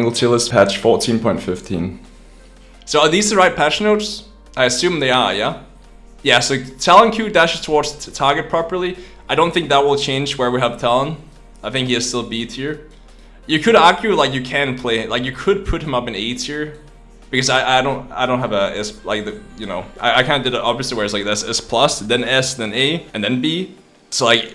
Jungle tier list patch 14.15. So are these the right patch notes? I assume they are, yeah? Yeah, so Talon Q dashes towards the target properly. I don't think that will change where we have Talon. I think he is still B tier. You could argue like you can play, like you could put him up in A tier. Because I don't have a S, like the, you know, I kind of did the opposite where it's like that's S plus, then S, then A, and then B. So like,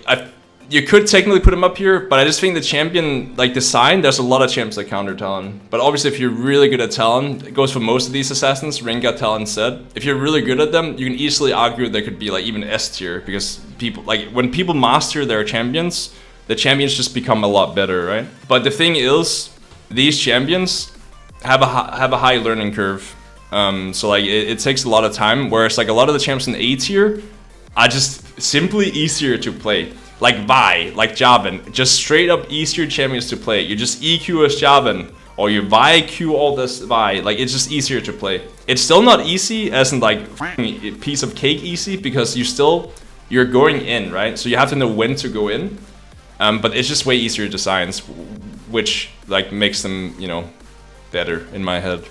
you could technically put him up here, but I just think the champion, like design, there's a lot of champs that counter Talon. But obviously if you're really good at Talon, it goes for most of these assassins, Rengar, Talon, Zed. If you're really good at them, you can easily argue they could be like even S tier, because people, like when people master their champions, the champions just become a lot better, right? But the thing is, these champions have a high learning curve, so like it takes a lot of time. Whereas like a lot of the champs in A tier are just simply easier to play. Like Vi, like Jarvan, just straight up easier champions to play. You just EQ as Jarvan, or you Vi Q all this Vi. Like it's just easier to play. It's still not easy, as in like a piece of cake easy, because you're going in, right? So you have to know when to go in. But it's just way easier designs, which like makes them, you know, better in my head.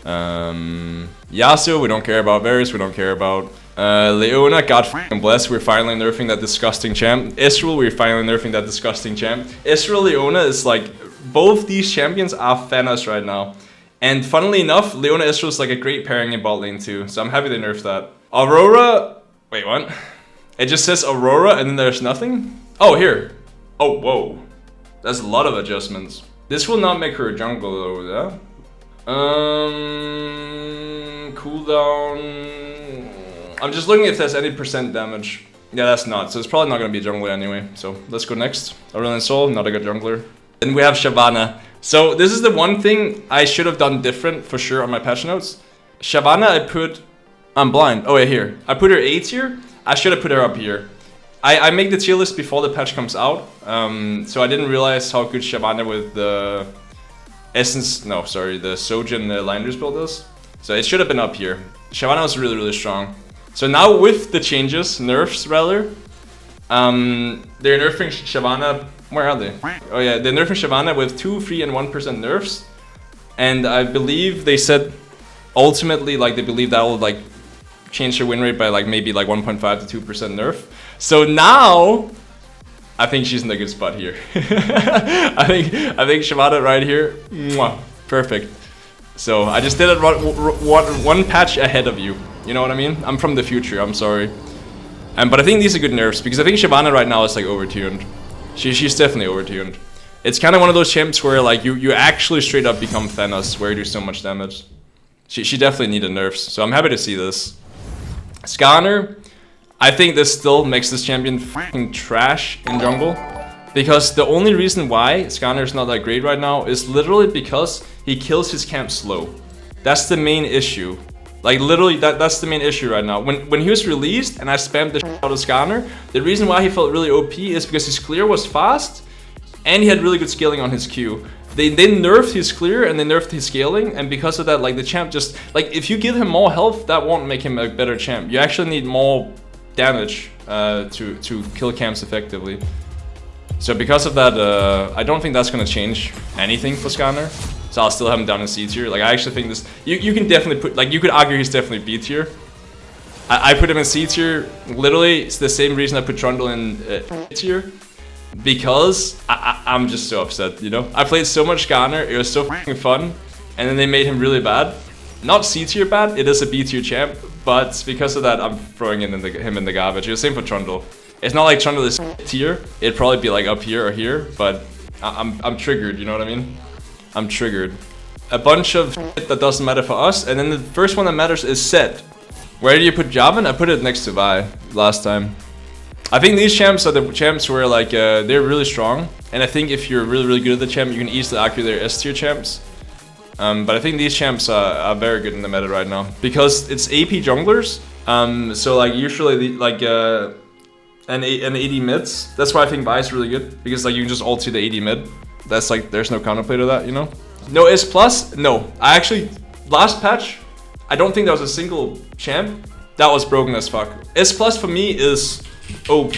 Yasuo, we don't care about. Varus, we don't care about. Leona, God f***ing bless, we're finally nerfing that disgusting champ. Israel, we're finally nerfing that disgusting champ. Israel, Leona is like, both these champions are Thanos right now. And funnily enough, Leona Israel is like a great pairing in bot lane too, so I'm happy they nerfed that. Aurora, wait, what? It just says Aurora and then there's nothing? Oh, here. Oh, whoa. That's a lot of adjustments. This will not make her a jungle though, yeah? Cooldown. I'm just looking if there's any percent damage. Yeah, that's not. So it's probably not gonna be a jungler anyway. So let's go next. Aurelion Sol, not a good jungler. Then we have Shyvana. So this is the one thing I should have done different for sure on my patch notes. Shyvana, I'm blind. Oh yeah, here. I put her A tier. I should have put her up here. I make the tier list before the patch comes out, so I didn't realize how good Shyvana with the the Sojin Landers build is. So it should have been up here. Shyvana was really, really strong. So now with the changes, nerfs rather, they're nerfing Shyvana, where are they? Oh yeah, they're nerfing Shyvana with 2, 3, and 1% nerfs. And I believe they said, ultimately, like they believe that will like change her win rate by like maybe like 1.5 to 2% nerf. So now, I think she's in a good spot here. I think Shyvana right here, mwah, perfect. So I just did it one patch ahead of you. You know what I mean? I'm from the future. I'm sorry. But I think these are good nerfs because I think Shyvana right now is like overtuned. She's definitely overtuned. It's kind of one of those champs where like you actually straight up become Thanos, where you do so much damage. She definitely needed nerfs. So I'm happy to see this. Skarner. I think this still makes this champion fucking trash in jungle. Because the only reason why Skarner is not that great right now is literally because he kills his camp slow. That's the main issue. Like literally, that's the main issue right now. When he was released and I spammed the shit out of Skarner, the reason why he felt really OP is because his clear was fast and he had really good scaling on his Q. They nerfed his clear and they nerfed his scaling, and because of that, like the champ just like if you give him more health, that won't make him a better champ. You actually need more damage to kill camps effectively. So because of that, I don't think that's gonna change anything for Skarner. So I'll still have him down in C tier. Like I actually think this, you can definitely put, like you could argue he's definitely B tier. I put him in C tier. Literally, it's the same reason I put Trundle in tier. Because I'm just so upset, you know? I played so much Skarner, it was so fucking fun. And then they made him really bad. Not C tier bad, it is a B tier champ. But because of that, I'm throwing him in the garbage. It was same for Trundle. It's not like Trundle is tier. It'd probably be like up here or here, but I'm triggered, you know what I mean? I'm triggered. A bunch of shit that doesn't matter for us, and then the first one that matters is Zed. Where do you put Jarvan? I put it next to Vi last time. I think these champs are the champs where like they're really strong, and I think if you're really, really good at the champ, you can easily argue they're S tier champs. But I think these champs are very good in the meta right now because it's AP junglers. So like usually an AD mids. That's why I think Vi is really good, because like you can just ult to the AD mid. That's like there's no counterplay to that, you know. No S plus. No, I actually last patch, I don't think there was a single champ that was broken as fuck. S plus for me is OP.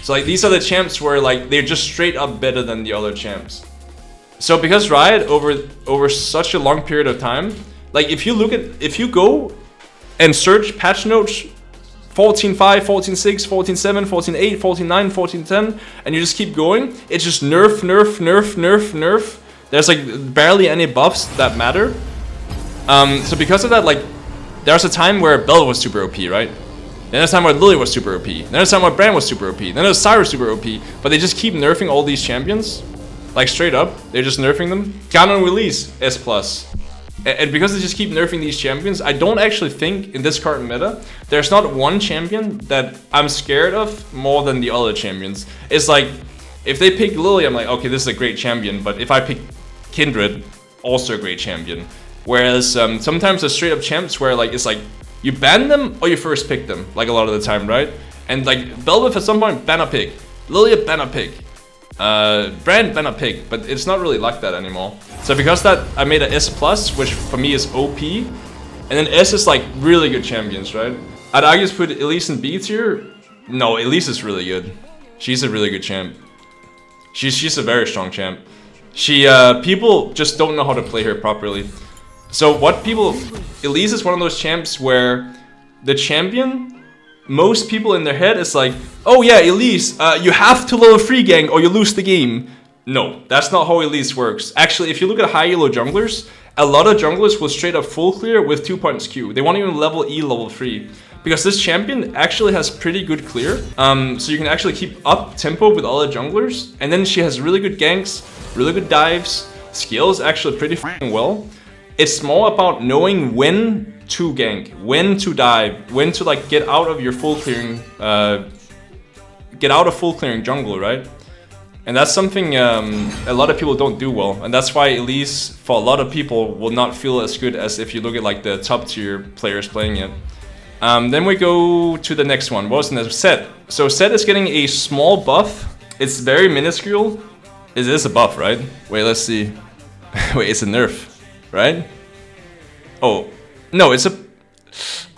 So like these are the champs where like they're just straight up better than the other champs. So because Riot over such a long period of time, like if you go and search patch notes 14.5, 14.6, 14.7, 14.8, 14.9, 14.10, and you just keep going, it's just nerf, nerf, nerf, nerf, nerf. There's like barely any buffs that matter. So because of that, like there's a time where Bell was super OP, right? Then there's a time where Lily was super OP. Then there's a time where Brand was super OP. Then there's Cyrus super OP. But they just keep nerfing all these champions. Like straight up, they're just nerfing them. Skarner release S+. And because they just keep nerfing these champions, I don't actually think in this current meta, there's not one champion that I'm scared of more than the other champions. It's like, if they pick Lily, I'm like, okay, this is a great champion. But if I pick Kindred, also a great champion. Whereas sometimes there's straight up champs where like it's like, you ban them or you first pick them, like a lot of the time, right? And like Belveth at some point, ban a pick. Lily, ban a pick. Brand, ban a pick, but it's not really like that anymore. So because that, I made a S+, which for me is OP, and then S is like really good champions, right? I'd argue to put Elise in B tier. No, Elise is really good. She's a really good champ. She's a very strong champ. People just don't know how to play her properly. So Elise is one of those champs where the champion, most people in their head is like, oh yeah, Elise, you have to level 3 gang or you lose the game. No, that's not how Elise works. Actually, if you look at high elo junglers, a lot of junglers will straight up full clear with 2 points Q. They won't even level E level 3. Because this champion actually has pretty good clear. So you can actually keep up tempo with all the junglers. And then she has really good ganks, really good dives, scales actually pretty f***ing well. It's more about knowing when to gank, when to dive, when to like get out of your full clearing, get out of full clearing jungle, right? And that's something a lot of people don't do well, and that's why Elise, for a lot of people, will not feel as good as if you look at like the top tier players playing it. Then we go to the next one. What was the next? Set. So Set is getting a small buff. It's very minuscule. It is a buff, right? Wait, let's see. Wait, it's a nerf, right? Oh, no, it's a...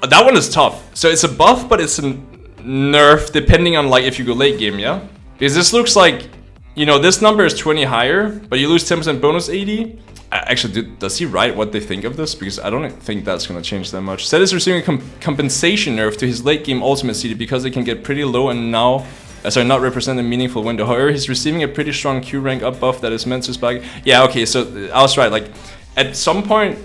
That one is tough. So it's a buff, but it's a nerf depending on like if you go late game, yeah? Because this looks like, you know, this number is 20 higher, but you lose 10% bonus AD. Actually, does he write what they think of this? Because I don't think that's going to change that much. Set is receiving a compensation nerf to his late game ultimate CD because they can get pretty low and now... sorry, not represent a meaningful window. However, he's receiving a pretty strong Q rank up buff that is meant to spike. Yeah, okay, so I was right. Like, at some point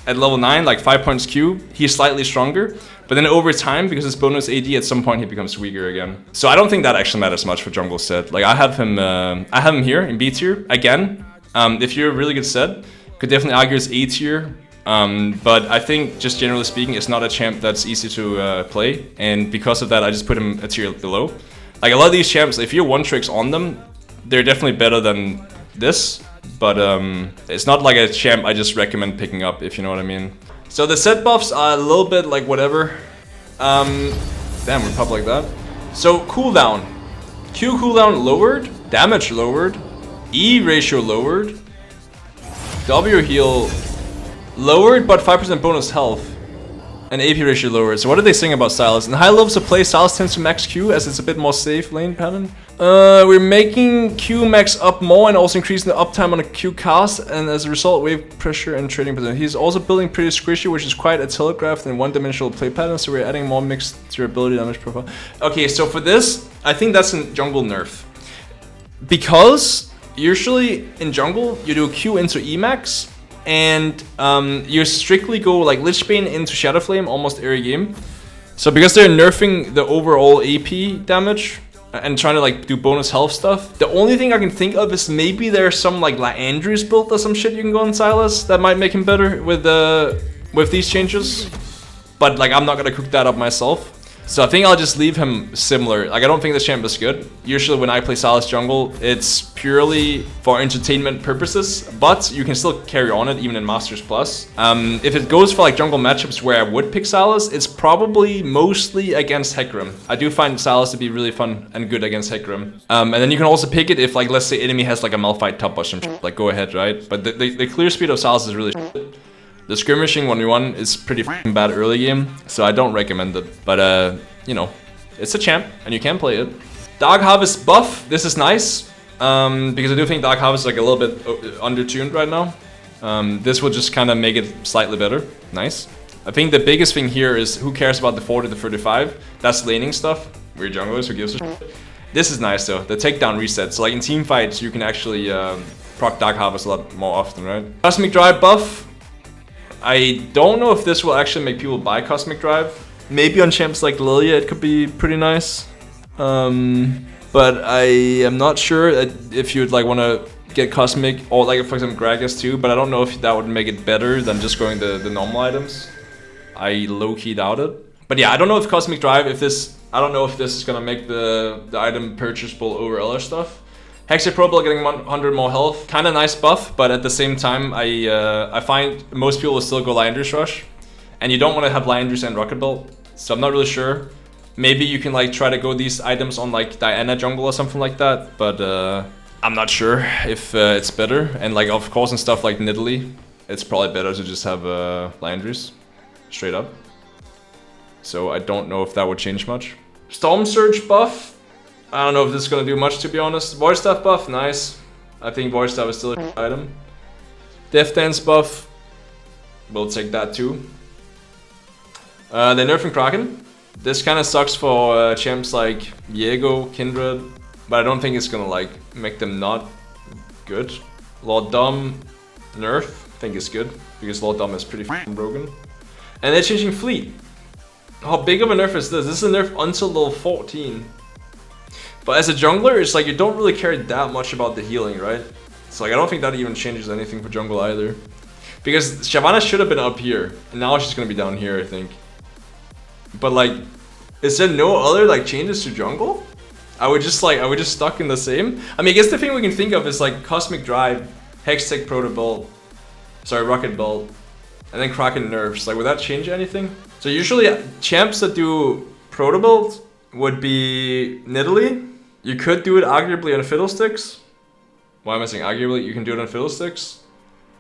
at level 9, like 5 points Q, he's slightly stronger. But then over time, because his bonus AD, at some point he becomes weaker again. So I don't think that actually matters much for jungle Set. Like, I have him here in B tier again. If you're a really good Set, could definitely argue it's A tier. But I think, just generally speaking, it's not a champ that's easy to play. And because of that, I just put him a tier below. Like, a lot of these champs, if you're one-tricks on them, they're definitely better than this. But it's not like a champ I just recommend picking up, if you know what I mean. So the Set buffs are a little bit like whatever. Damn, we pop like that. So cooldown. Q cooldown lowered, damage lowered, E ratio lowered, W heal lowered but 5% bonus health, and AP ratio lowered. So what are they saying about Sylas? In high levels of play, Sylas tends to max Q as it's a bit more safe lane pattern. We're making Q max up more and also increasing the uptime on a Q cast, and as a result, wave pressure and trading percent. He's also building pretty squishy, which is quite a telegraphed and one-dimensional play pattern, so we're adding more mixed durability damage profile. Okay, so for this, I think that's a jungle nerf. Because usually in jungle, you do Q into E max, and you strictly go like Lichbane into Shadow Flame almost every game. So because they're nerfing the overall AP damage and trying to like do bonus health stuff, the only thing I can think of is maybe there's some like Andrews build or some shit you can go on Sylas that might make him better with these changes. But like, I'm not gonna cook that up myself. So I think I'll just leave him similar. Like, I don't think this champ is good. Usually when I play Sylas jungle, it's purely for entertainment purposes, but you can still carry on it even in Masters Plus. If it goes for like jungle matchups where I would pick Sylas, it's probably mostly against Hecarim. I do find Sylas to be really fun and good against Hecarim. And then you can also pick it if, like, let's say enemy has like a Malphite top or some shit. Like, go ahead, right? But the clear speed of Sylas is really shit. The skirmishing 1v1 is pretty f***ing bad early game, so I don't recommend it. But, you know, it's a champ, and you can play it. Dark Harvest buff, this is nice. because I do think Dark Harvest is like a little bit undertuned right now. This will just kind of make it slightly better. Nice. I think the biggest thing here is who cares about the 40 to 35? That's laning stuff. We're junglers, who gives a shit? This is nice though, the takedown reset. So like in team fights, you can actually proc Dark Harvest a lot more often, right? Cosmic Drive buff. I don't know if this will actually make people buy Cosmic Drive. Maybe on champs like Lilia it could be pretty nice. But I am not sure if you'd like want to get Cosmic or like for example Gragas too, but I don't know if that would make it better than just going the normal items. I low-key doubt it. But yeah, I don't know if Cosmic Drive, I don't know if this is gonna make the item purchasable over other stuff. Hexaprobal getting 100 more health, kind of nice buff, but at the same time, I find most people will still go Liandry's Rush, and you don't want to have Liandry's and Rocket Belt, so I'm not really sure. Maybe you can like try to go these items on like Diana Jungle or something like that, but I'm not sure if it's better. And like of course in stuff like Nidalee, it's probably better to just have Liandry's, straight up. So I don't know if that would change much. Storm Surge buff. I don't know if this is gonna do much, to be honest. Void Staff buff, nice. I think Void Staff is still a item. Death Dance buff. We'll take that too. They're nerfing Kraken. This kind of sucks for champs like Diego, Kindred, but I don't think it's gonna like make them not good. Lord Dom nerf, I think is good because Lord Dom is pretty broken. And they're changing Fleet. How big of a nerf is this? This is a nerf until level 14. But as a jungler, it's like you don't really care that much about the healing, right? So like I don't think that even changes anything for jungle either. Because Shyvana should have been up here, and now she's gonna be down here, I think. But like, is there no other like changes to jungle? Are we just stuck in the same? I mean, I guess the thing we can think of is like Cosmic Drive, Hextech Proto Bolt, sorry, Rocket Bolt, and then Kraken nerfs. Like, would that change anything? So usually champs that do Proto Bolt would be Nidalee. You could do it arguably on Fiddlesticks. Why am I saying arguably? You can do it on Fiddlesticks.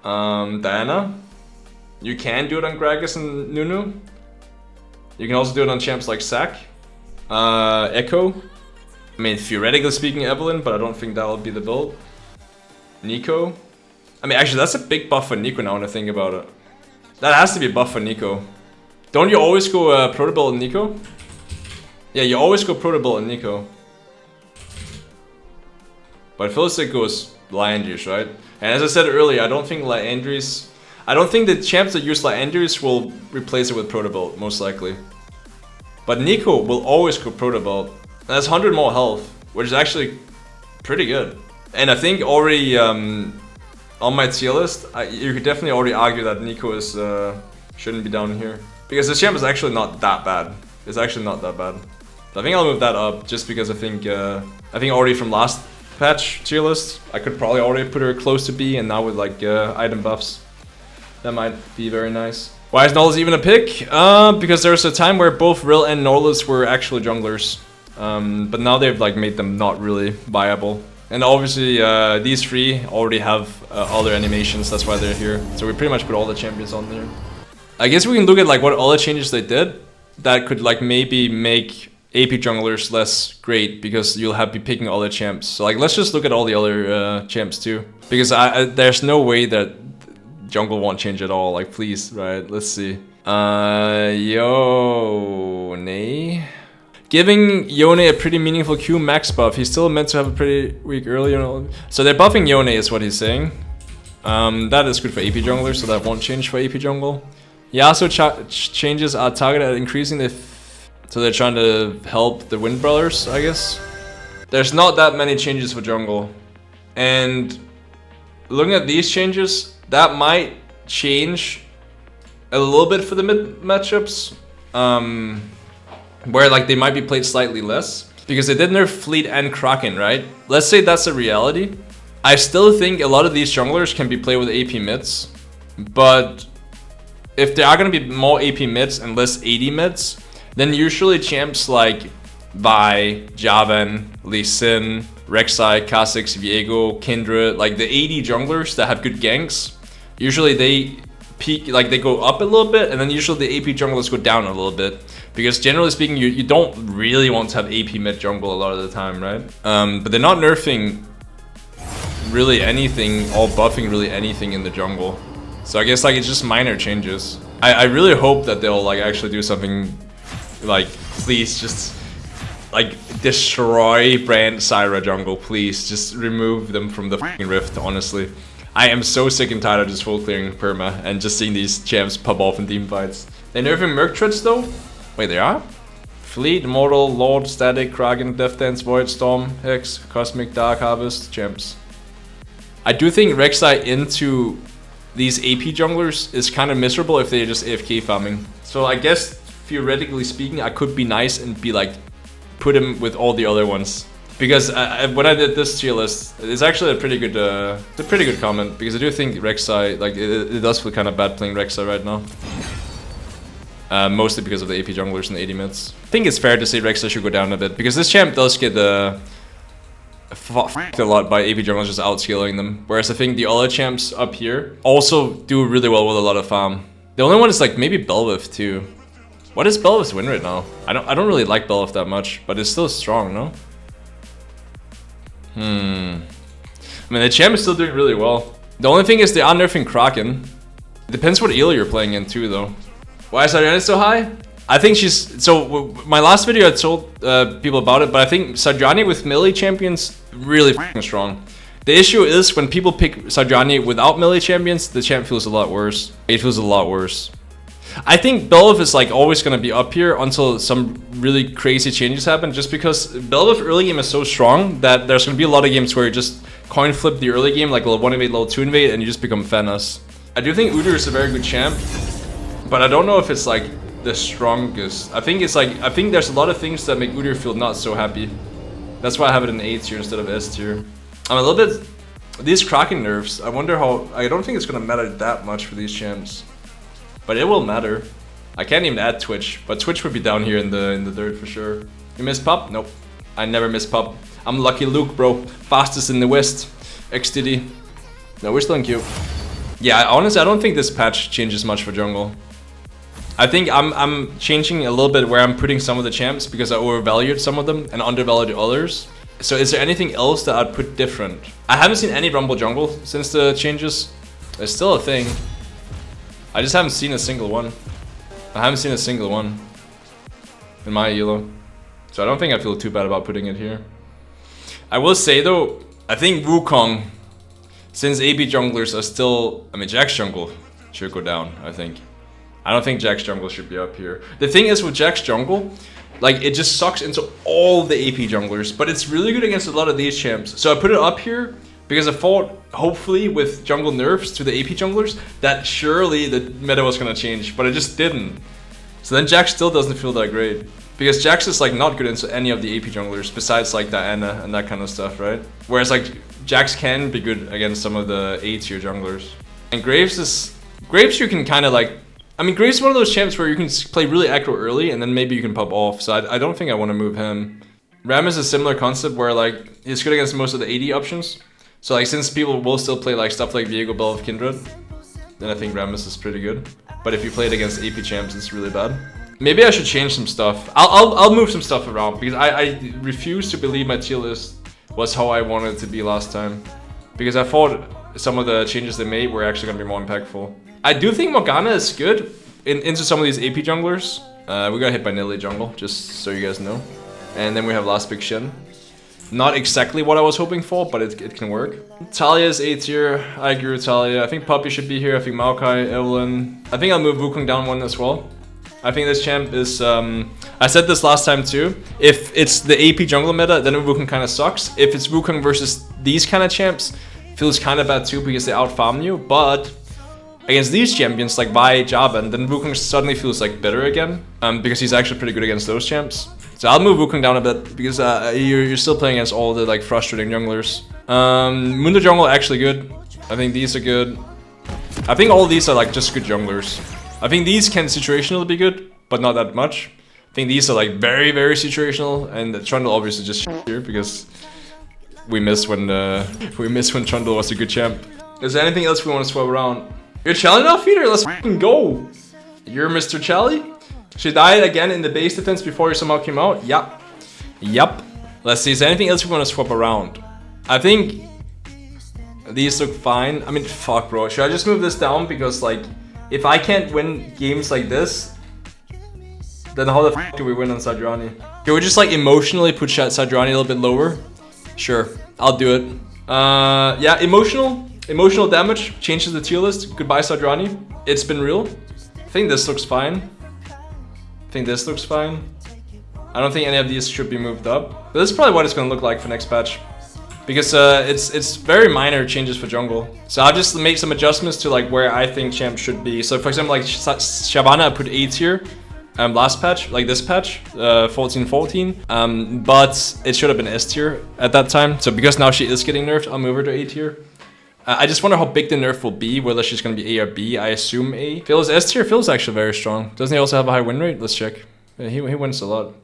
Diana. You can do it on Gragas and Nunu. You can also do it on champs like Zac. Echo. I mean, theoretically speaking, Evelyn, but I don't think that'll be the build. Nico. I mean, actually, that's a big buff for Nico now when I think about it. That has to be a buff for Nico. Don't you always go Proto Bolt and Nico? Yeah, you always go Proto Bolt and Nico. But Fiddlestick goes Liandry's, right? And as I said earlier, I don't think the champs that use Liandry's will replace it with Proto Bolt, most likely. But Nico will always go Proto Bolt. That's 100 more health, which is actually pretty good. And I think already on my tier list, you could definitely already argue that Nico is shouldn't be down here. Because the champ is actually not that bad. It's actually not that bad. So I think I'll move that up just because I think already from last patch tier list, I could probably already put her close to B, and now with like item buffs, that might be very nice. Why is Norlis even a pick? Because there was a time where both Rill and Norlis were actually junglers. But now they've like made them not really viable. And obviously these three already have other animations, that's why they're here. So we pretty much put all the champions on there. I guess we can look at like what other changes they did that could like maybe make AP junglers less great because you'll be picking all the champs. So like let's just look at all the other champs too. Because there's no way that jungle won't change at all, like please, right? Let's see. Yone. Giving Yone a pretty meaningful Q max buff. He's still meant to have a pretty weak early. So they're buffing Yone is what he's saying. That is good for AP junglers, so that won't change for AP jungle. Yasuo changes are targeted at increasing the... So they're trying to help the Wind Brothers, I guess. There's not that many changes for jungle. And looking at these changes, that might change a little bit for the mid matchups. Where like they might be played slightly less. Because they did nerf Fleet and Kraken, right? Let's say that's a reality. I still think a lot of these junglers can be played with AP mids. But if there are going to be more AP mids and less AD mids, then usually champs like Vi, Javan, Lee Sin, Rek'Sai, Kha'Zix, Viego, Kindred, like the AD junglers that have good ganks, usually they peak, like they go up a little bit, and then usually the AP junglers go down a little bit. Because generally speaking, you don't really want to have AP mid jungle a lot of the time, right? But they're not nerfing really anything, all buffing really anything in the jungle. So I guess like it's just minor changes. I really hope that they'll like actually do something like, please just like destroy brand Syra jungle, please. Just remove them from the fucking rift, honestly. I am so sick and tired of just full clearing perma and just seeing these champs pop off in team fights. They're nerfing Merc Treads though? Wait, they are? Fleet, Immortal, Lord, Static, Kraken, Death Dance, Void, Storm, Hex, Cosmic, Dark Harvest, champs. I do think Rek'Sai into these AP junglers is kind of miserable if they're just AFK farming. So I guess theoretically speaking, I could be nice and be like, put him with all the other ones. Because when I did this tier list, it's actually a pretty good comment, because I do think Rek'Sai, like it does feel kind of bad playing Rek'Sai right now. Mostly because of the AP junglers and the AD mids. I think it's fair to say Rek'Sai should go down a bit, because this champ does get fucked a lot by AP junglers just outscaling them. Whereas I think the other champs up here also do really well with a lot of farm. The only one is like maybe Bel'Veth too. What is Bel'Veth's win rate now? I don't really like Bel'Veth that much, but it's still strong, no? I mean, the champ is still doing really well. The only thing is they are nerfing Kraken. It depends what elo you're playing in too, though. Why is Sadyani so high? I think she's... So, my last video I told people about it, but I think Sadyani with melee champions, really f***ing strong. The issue is when people pick Sadyani without melee champions, the champ feels a lot worse. It feels a lot worse. I think Bel'Veth is like always going to be up here until some really crazy changes happen, just because Bel'Veth early game is so strong that there's going to be a lot of games where you just coin flip the early game, like level 1 invade, level 2 invade, and you just become Thanos. I do think Udyr is a very good champ, but I don't know if it's like the strongest. I think there's a lot of things that make Udyr feel not so happy. That's why I have it in A tier instead of S tier. I'm a little bit... These Kraken nerfs, I wonder how... I don't think it's going to matter that much for these champs. But it will matter. I can't even add Twitch, but Twitch would be down here in the third for sure. You miss pop? Nope. I never miss pop. I'm Lucky Luke, bro. Fastest in the West. XDD. No, we're still in queue. Yeah, honestly, I don't think this patch changes much for jungle. I think I'm changing a little bit where I'm putting some of the champs because I overvalued some of them and undervalued others. So is there anything else that I'd put different? I haven't seen any Rumble jungle since the changes. It's still a thing. I just haven't seen a single one. I haven't seen a single one in my elo. So I don't think I feel too bad about putting it here. I will say though, I think Wukong, since AB junglers are still... I mean, Jack's jungle should go down, I think. I don't think Jack's jungle should be up here. The thing is with Jack's jungle, like it just sucks into all the AP junglers, but it's really good against a lot of these champs. So I put it up here because I thought, hopefully with jungle nerfs to the AP junglers, that surely the meta was gonna change, but it just didn't. So then Jax still doesn't feel that great. Because Jax is like not good into any of the AP junglers besides like Diana and that kind of stuff, right? Whereas like Jax can be good against some of the A tier junglers. And Graves you can kind of like... I mean, Graves is one of those champs where you can play really aggro early and then maybe you can pop off. So I don't think I want to move him. Ram is a similar concept where like he's good against most of the AD options. So like since people will still play like stuff like Viego, Bel'Veth, Kindred, then I think Rammus is pretty good. But if you play it against AP champs, it's really bad. Maybe I should change some stuff. I'll move some stuff around because I refuse to believe my tier list was how I wanted it to be last time. Because I thought some of the changes they made were actually going to be more impactful. I do think Morgana is good into some of these AP junglers. We got hit by Nilly jungle, just so you guys know. And then we have Last Big Shen. Not exactly what I was hoping for, but it can work. Talia is A tier. I agree with Talia. I think Puppy should be here. I think Maokai, Evelyn. I think I'll move Wukong down one as well. I think this champ is... I said this last time too. If it's the AP jungle meta, then Wukong kind of sucks. If it's Wukong versus these kind of champs, feels kind of bad too because they outfarm you. But against these champions like Vi, Jaban, then Wukong suddenly feels like better again. Because he's actually pretty good against those champs. So I'll move Wukong down a bit because you're still playing against all the like frustrating junglers. Mundo jungle actually good. I think these are good. I think all these are like just good junglers. I think these can situationally be good, but not that much. I think these are like very, very situational, and Trundle obviously just here because we missed when Trundle was a good champ. Is there anything else we want to swap around? You're Charlie now, Feeder? Let's fucking go! You're Mr. Charlie? She died again in the base defense before you somehow came out? Yup. Yup. Let's see, is there anything else we want to swap around? I think These look fine. I mean, fuck, bro. Should I just move this down? Because, like, if I can't win games like this, then how the fuck do we win on Sadrani? Can we just, like, emotionally put Sadrani a little bit lower? Sure, I'll do it. Yeah, emotional damage changes the tier list. Goodbye, Sadrani. It's been real. I think this looks fine. I think this looks fine. I don't think any of these should be moved up. But this is probably what it's gonna look like for next patch. Because it's very minor changes for jungle. So I'll just make some adjustments to like where I think champ should be. So for example, like Shyvana, I put A tier last patch, like this patch, 14-14. But it should have been S tier at that time. So because now she is getting nerfed, I'll move her to A tier. I just wonder how big the nerf will be, whether she's gonna be A or B. I assume A. Phil's S tier. Phil's actually very strong. Doesn't he also have a high win rate? Let's check. Yeah, he wins a lot.